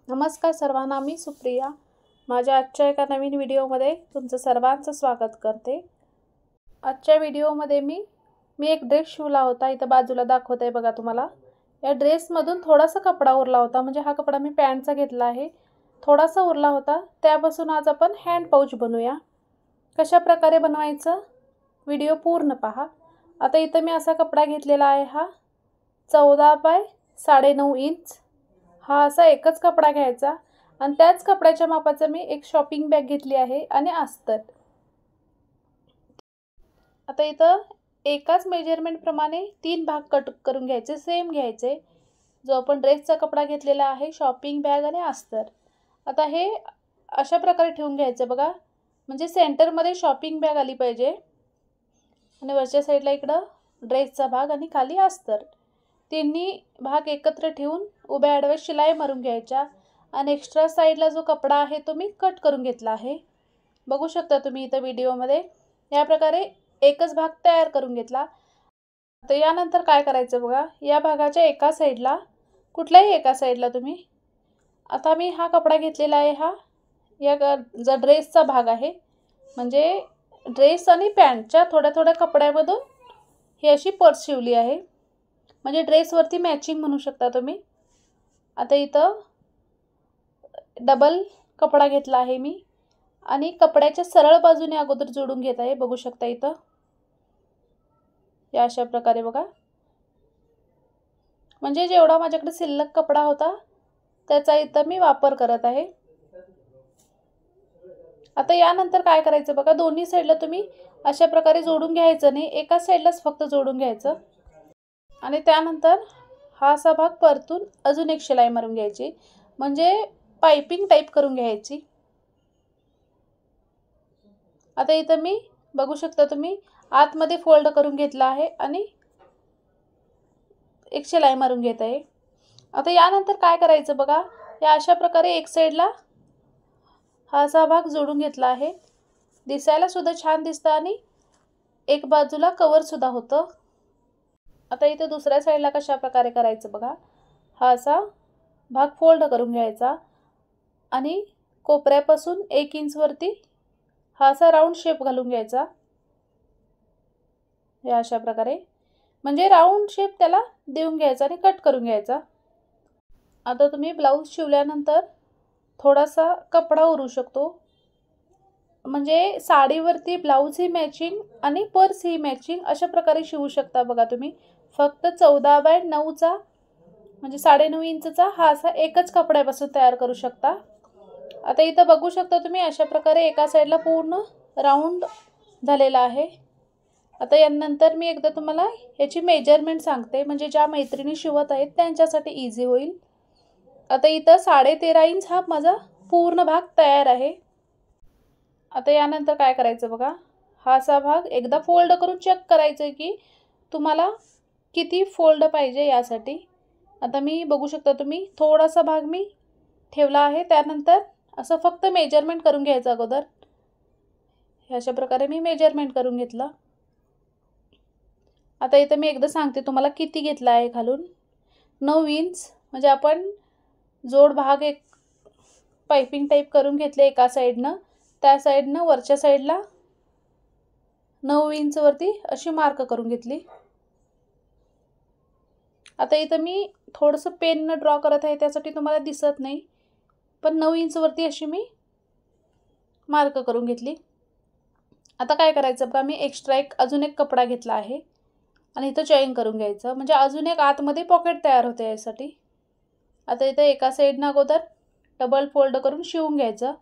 नमस्कार सर्वांना, मी सुप्रिया. माझ्या आजच्या एका नवीन व्हिडिओमध्ये तुमचं सर्वांचं स्वागत करते. आजच्या व्हिडिओमध्ये मी एक ड्रेस शिवला होता. इथं बाजूला दाखवत आहे बघा तुम्हाला. या ड्रेसमधून थोडासा कपडा उरला होता, म्हणजे हा कपडा मी पॅन्टचा घेतला आहे. थोडासा उरला होता, त्यापासून आज आपण हँड पाऊच बनवूया. कशा प्रकारे बनवायचं व्हिडिओ पूर्ण पहा. आता इथं मी असा कपडा घेतलेला आहे, हा 14 बाय 9.5 इंच. हा असा एकच कपडा घ्यायचा आणि त्याच कपड्याच्या मापाचं मी एक शॉपिंग बॅग घेतली आहे आणि अस्तर. आता इथं एकाच मेजरमेंट प्रमाणे 3 भाग कट करून घ्यायचे, सेम घ्यायचे. जो आपण ड्रेसचा कपडा घेतलेला आहे, शॉपिंग बॅग आणि अस्तर. आता हे अशा प्रकारे ठेवून घ्यायचं बघा, म्हणजे सेंटरमध्ये शॉपिंग बॅग आली पाहिजे आणि वरच्या साईडला इकडं ड्रेसचा भाग आणि खाली अस्तर. तिन्ही भाग एकत्र ठेवून उभ्या आडव्या शिलाई मारून घ्यायच्या आणि एक्स्ट्रा साईडला जो कपडा आहे तो मी कट करून घेतला आहे. बघू शकता तुम्ही इथं व्हिडिओमध्ये. या प्रकारे एकच भाग तयार करून घेतला. तर यानंतर काय करायचं बघा, या भागाच्या एका साईडला, कुठल्याही एका साईडला तुम्ही, आता मी हा कपडा घेतलेला आहे, हा जो ड्रेसचा भाग आहे, म्हणजे ड्रेस आणि पॅन्टच्या थोड्या थोड्या कपड्यामधून ही अशी पर्स शिवली आहे, म्हणजे ड्रेसवरती मॅचिंग म्हणू शकता तुम्ही. आता इथं डबल कपडा घेतला आहे मी आणि कपड्याच्या सरळ बाजूने अगोदर जोडून घेत आहे. बघू शकता इथं या अशा प्रकारे बघा, म्हणजे जेवढा माझ्याकडे शिल्लक कपडा होता त्याचा इथं मी वापर करत आहे. आता यानंतर काय करायचं बघा, दोन्ही साईडला तुम्ही अशा प्रकारे जोडून घ्यायचं नाही, एका साईडलाच फक्त जोडून घ्यायचं आणि त्यानंतर हा असा भाग परतून अजून एक शिलाई मारून घ्यायची, म्हणजे पाइपिंग टाईप करून घ्यायची. आता इथं मी बघू शकता तुम्ही आतमध्ये फोल्ड करून घेतला आहे आणि एक शिलाई मारून घेत आहे. आता यानंतर काय करायचं बघा, या अशा प्रकारे एक साईडला हा असा भाग जोडून घेतला आहे. दिसायला सुद्धा छान दिसतं आणि एक बाजूला कवर सुद्धा होतं. आता इथे दुसऱ्या साईडला कशा प्रकारे करायचं बघा, हा असा भाग फोल्ड करून घ्यायचा आणि कोपऱ्यापासून 1 इंच वरती हा असा राऊंड शेप घालून घ्यायचा, या अशा प्रकारे, म्हणजे राऊंड शेप त्याला देऊन घ्यायचा आणि कट करून घ्यायचा. आता तुम्ही ब्लाऊज शिवल्यानंतर थोडासा कपडा उरू शकतो, म्हणजे साडीवरती ब्लाऊज ही मॅचिंग आणि पर्स ही मॅचिंग अशा प्रकारे शिवू शकता बघा तुम्ही. फक्त 14 बाय 9चा म्हणजे 9.5 इंचचा हा असा एकच कपड्यापासून तयार करू शकता. आता इथं बघू शकता तुम्ही अशा प्रकारे एका साईडला पूर्ण राऊंड झालेला आहे. आता यानंतर मी एकदा तुम्हाला याची मेजरमेंट सांगते, म्हणजे ज्या मैत्रिणी शिवत आहेत त्यांच्यासाठी इझी होईल. आता इथं 13.5 इंच हा माझा पूर्ण भाग तयार आहे. आता यानंतर काय करायचं बघा, हा असा भाग एकदा फोल्ड करून चेक करायचं की तुम्हाला किती फोल्ड पाहिजे यासाठी. आता मी बघू शकता तुम्ही थोडासा भाग मी ठेवला आहे, त्यानंतर असं फक्त मेजरमेंट करून घ्यायचं अगोदर. अशा प्रकारे मी मेजरमेंट करून घेतलं. आता इथं मी एकदा सांगते तुम्हाला किती घेतला आहे घालून. 9 इंच, म्हणजे आपण जोड भाग एक पाइपिंग टाईप करून घेतले एका साईडनं, त्या साईडनं वरच्या साईडला 9 इंच वरती अशी मार्क करून घेतली. आता इथं मी थोडंसं पेननं ड्रॉ करत आहे, त्यासाठी तुम्हाला दिसत नाही, पण 9 इंच वरती अशी मी मार्क करून घेतली. आता काय करायचं बघा, मी एक्स्ट्रा अजून एक कपडा घेतला आहे आणि इथं जॉईन करून घ्यायचं, म्हणजे अजून एक आतमध्ये पॉकेट तयार होते यासाठी. आता इथं एका साईडनं अगोदर डबल फोल्ड करून शिवून घ्यायचं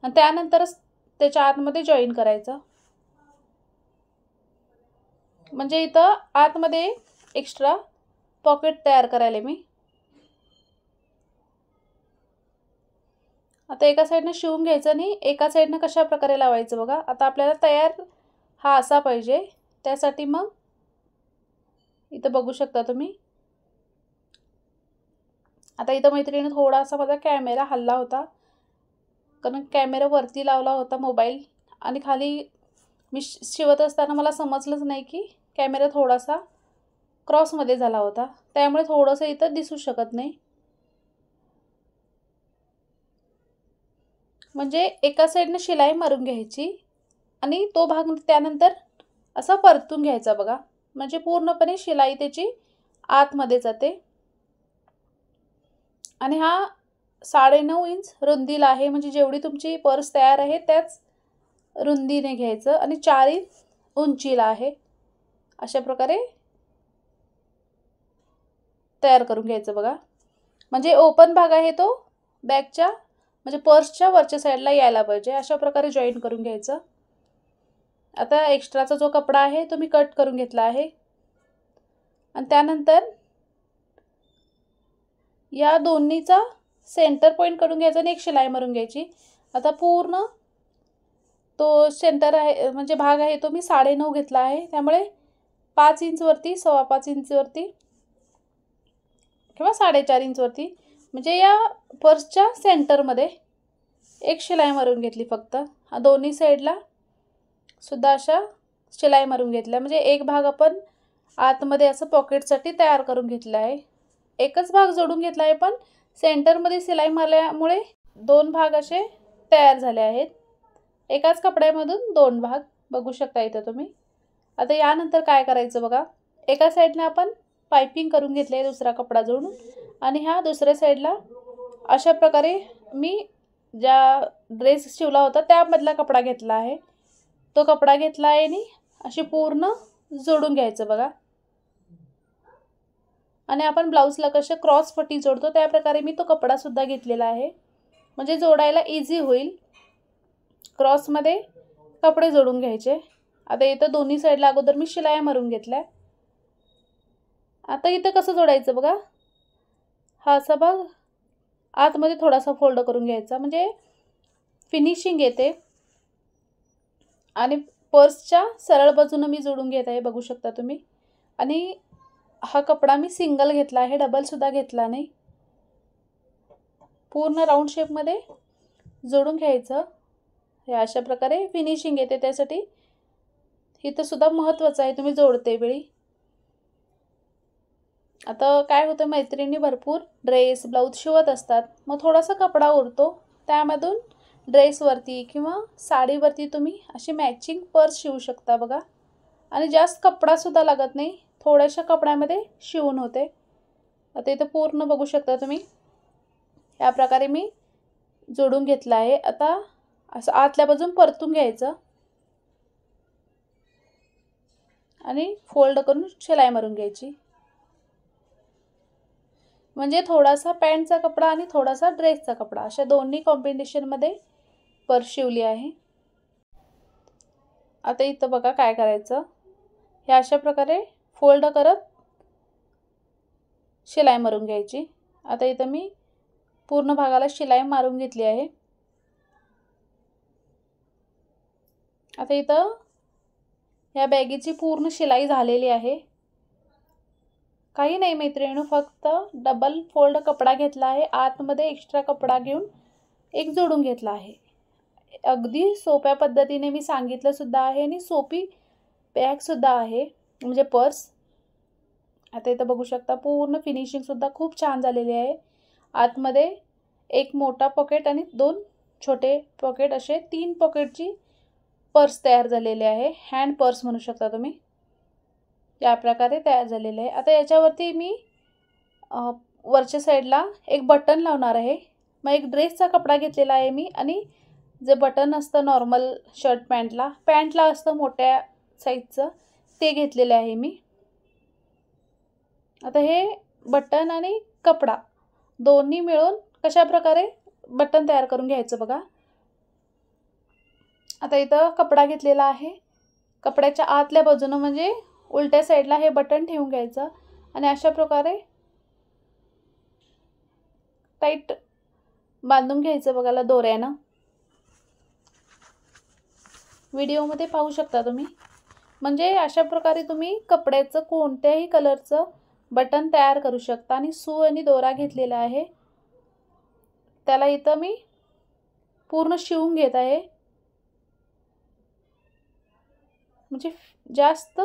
आणि त्यानंतरच त्याच्या आतमध्ये जॉईन करायचं, म्हणजे इथं आतमध्ये एक्स्ट्रा पॉकेट तयार करायला मी. आता एका साईडनं शिवून घ्यायचं आणि एका साईडनं कशा प्रकारे लावायचं बघा. आता आपल्याला तयार हा असा पाहिजे, त्यासाठी मग इथं बघू शकता तुम्ही. आता इथं मैत्रिणीने थोडासा माझा कॅमेरा हल्ला होता, कारण कॅमेरा वरती लावला होता मोबाईल, आणि खाली मी शिवत असताना मला समजलंच नाही की कॅमेरा थोडासा क्रॉसमध्ये झाला होता, त्यामुळे थोडंसं इथं दिसू शकत नाही. म्हणजे एका साईडने शिलाई मारून घ्यायची आणि तो भाग त्यानंतर असा परतून घ्यायचा बघा, म्हणजे पूर्णपणे शिलाई त्याची आतमध्ये जाते. आणि हा 9.5 इंच रुंदीला आहे, म्हणजे जेवढी तुमची पर्स तयार आहे त्याच रुंदीने घ्यायचं आणि 4 इंच उंचीला आहे. अशा प्रकारे तयार करून घ्यायचं बघा. म्हणजे ओपन भाग आहे तो बॅगच्या म्हणजे पर्सच्या वरच्या साईडला यायला पाहिजे. अशा प्रकारे जॉईन करून घ्यायचं. आता एक्स्ट्राचा जो कपडा आहे तो मी कट करून घेतला आहे आणि त्यानंतर या दोन्हीचा सेंटर पॉइंट करून घ्यायचा आणि एक शिलाई मारून घ्यायची. आता पूर्ण तो सेंटर आहे म्हणजे भाग आहे तो मी 9.5 घेतला आहे, त्यामुळे 5 इंच वरती 5.25 इंच वरती किंवा 4.5 इंच वरती म्हणजे या पर्सच्या सेंटरमध्ये एक शिलाई मारून घेतली फक्त. दोन्ही साईडला सुद्धा अशा शिलाई मारून घेतल्या, म्हणजे एक भाग आपण आतमध्ये असं पॉकेटसाठी तयार करून घेतला आहे. एकच भाग जोडून घेतला आहे, पण सेंटरमध्ये शिलाई मारल्यामुळे 2 भाग असे तयार झाले आहेत. एकाच कपड्यामधून 2 भाग बघू शकता इथं तुम्ही. आता यानंतर काय करायचं बघा, एका साईडने आपण पाइपिंग करून घेतली आहे दुसरा कपडा जोडून आणि ह्या दुसऱ्या साईडला अशा प्रकारे मी ज्या ड्रेस शिवला होता त्यामधला कपडा घेतला आहे. तो कपडा घेतला आहे आणि अशी पूर्ण जोडून घ्यायचं बघा. आणि आपण ब्लाऊजला कसे क्रॉस पट्टी जोडतो त्या प्रकारे मी तो कपडा सुद्धा घेतलेला आहे, म्हणजे जोडायला इझी होईल. क्रॉसमध्ये कपडे जोडून घ्यायचे. आता इथं दोन्ही साईडला अगोदर मी शिलाई मारून घेतल्या. आता इथं कसं जोडायचं बघा, हा असा भाग आतमध्ये थोडासा फोल्ड करून घ्यायचा, म्हणजे फिनिशिंग येते. आणि पर्सच्या सरळ बाजूने मी जोडून घेत आहे बघू शकता तुम्ही. आणि हा कपडा मी सिंगल घेतला आहे, डबल सुद्धा घेतला नाही. पूर्ण राऊंड शेपमध्ये जोडून घ्यायचं. हे अशा प्रकारे फिनिशिंग येते, त्यासाठी इथं सुद्धा महत्त्वाचं आहे तुम्ही जोडते वेळी. आता काय होतं, मैत्रिणी भरपूर ड्रेस ब्लाऊज शिवत असतात, मग थोडासा कपडा उरतो, त्यामधून ड्रेसवरती किंवा साडीवरती तुम्ही अशी मॅचिंग पर्स शिवू शकता बघा. आणि जास्त कपडासुद्धा लागत नाही, थोड्याशा कपड्यामध्ये शिवून होते. आता इथं पूर्ण बघू शकता तुम्ही, या प्रकारे मी जोडून घेतला आहे. आता असं आतल्या बाजून परतून घ्यायचं आणि फोल्ड करून शिलाई मारून घ्यायची, म्हणजे थोडासा पॅन्टचा कपडा आणि थोडासा ड्रेसचा कपडा अशा दोन्ही कॉम्बिनेशनमध्ये पर्स शिवली आहे. आता इथं बघा काय करायचं, हे अशा प्रकारे फोल्ड करत शिलाई मारून घ्यायची. आता इथं मी पूर्ण भागाला शिलाई मारून घेतली आहे. आता इथं या बॅगीची पूर्ण शिलाई झालेली आहे. काही नाही मैत्रिणींनो, फक्त डबल फोल्ड कपडा घेतला आहे, आतमध्ये एक्स्ट्रा कपडा घेऊन एक जोडून घेतला आहे. अगदी सोप्या पद्धतीने मी सांगितलं सुद्धा आहे आणि सोपी बॅगसुद्धा आहे, म्हणजे पर्स. आता इथं बघू शकता पूर्ण फिनिशिंगसुद्धा खूप छान झालेली आहे. आतमध्ये एक मोठा पॉकेट आणि 2 छोटे पॉकेट असे 3 पॉकेटची पर्स तयार झालेली आहे. हँड पर्स म्हणू शकता तुम्ही, या प्रकारे तयार झालेले आहे. आता याच्यावरती मी वरच्या साईडला एक बटन लावणार आहे. मग एक ड्रेसचा कपडा घेतलेला आहे मी आणि जे बटन असतं नॉर्मल शर्ट पॅन्टला असतं मोठ्या साईजचं, ते घेतलेलं आहे मी. आता हे बटन आणि कपडा दोन्ही मिळून कशा प्रकारे बटन तयार करून घ्यायचं बघा. आता इथं कपडा घेतलेला आहे, कपड्याच्या आतल्या बाजूनं म्हणजे उलट्या साईडला हे बटन ठेवून घ्यायचं आणि अशा प्रकारे टाईट बांधून घ्यायचं बघायला दोऱ्यानं. व्हिडिओमध्ये पाहू शकता तुम्ही. म्हणजे अशा प्रकारे तुम्ही कपड्याचं कोणत्याही कलरचं बटन तयार करू शकता. आणि सूय आणि दोरा घेतलेला आहे, त्याला इथं मी पूर्ण शिवून घेत आहे, म्हणजे जास्त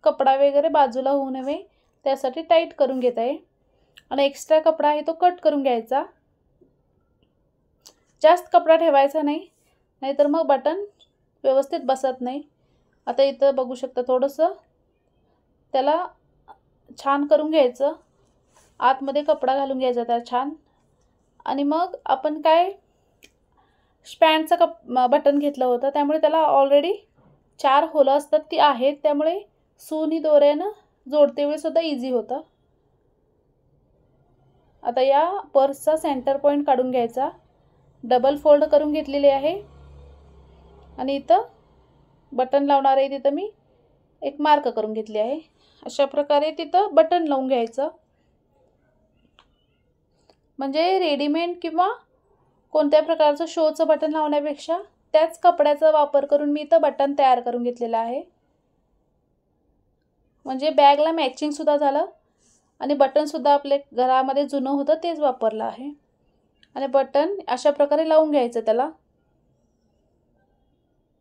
कपडा वगैरे बाजूला होऊ नये त्यासाठी टाईट करून घेत आहे. आणि एक्स्ट्रा कपडा आहे तो कट करून घ्यायचा. जास्त कपडा ठेवायचा नाही, नाहीतर मग बटन व्यवस्थित बसत नाही. आता इथं बघू शकता थोडंसं त्याला छान करून घ्यायचं, आतमध्ये कपडा घालून घ्यायचा त्याला छान. आणि मग आपण काय स्पॅनचं बटन घेतलं होतं, त्यामुळे त्याला ऑलरेडी 4 होलं असतात ती आहेत, त्यामुळे सुनी दोऱ्यानं जोडते वेळी सुद्धा इझी होतं. आता या पर्सचा सेंटर पॉईंट काढून घ्यायचा, डबल फोल्ड करून घेतलेली आहे आणि इथं बटन लावणार आहे तिथं मी एक मार्क करून घेतली आहे. अशा प्रकारे तिथं बटन लावून घ्यायचं. म्हणजे रेडीमेड किंवा कोणत्या प्रकारचं शोचं बटन लावण्यापेक्षा त्याच कपड्याचा वापर करून मी इथं बटन तयार करून घेतलेलं आहे. म्हणजे बॅगला मॅचिंग सुद्धा झालं आणि बटन सुद्धा आपले घरामध्ये जुनं होतं तेच वापरलं आहे. आणि बटन अशा प्रकारे लावून घ्यायचं त्याला.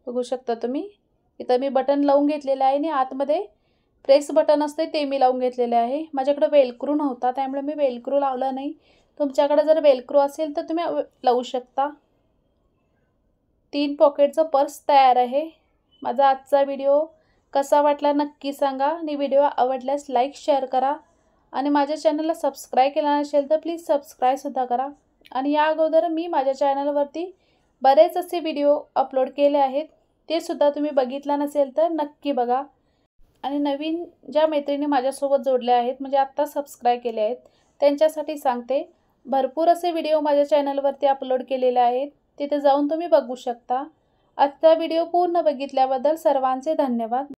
बघू शकता तुम्ही इथं मी बटन लावून घेतलेलं आहे आणि आतमध्ये प्रेस बटन असते ते मी लावून घेतलेले आहे. माझ्याकडे वेलक्रू नव्हता, त्यामुळे मी वेलक्रू लावला नाही. तुमच्याकडे जर वेलक्रू असेल तर तुम्ही लावू शकता. 3 पॉकेटचं पर्स तयार आहे. माझा आजचा व्हिडिओ कसा वाटला नक्की सांगा आणि व्हिडिओ आवडल्यास लाईक शेअर करा आणि माझ्या चॅनलला सबस्क्राईब केला नसेल तर प्लीज सबस्क्राईबसुद्धा करा. आणि या अगोदर मी माझ्या चॅनलवरती बरेच असे व्हिडिओ अपलोड केले आहेत, ते सुद्धा तुम्ही बघितला नसेल तर नक्की बघा. आणि नवीन ज्या मैत्रिणी माझ्यासोबत जोडल्या आहेत म्हणजे आत्ता सबस्क्राईब केले आहेत त्यांच्यासाठी सांगते, भरपूर असे व्हिडिओ माझ्या चॅनलवरती अपलोड केलेले आहेत, तिथे जाऊन तुम्ही बघू शकता. आजचा व्हिडिओ पूर्ण बघितल्याबद्दल सर्वांचे धन्यवाद.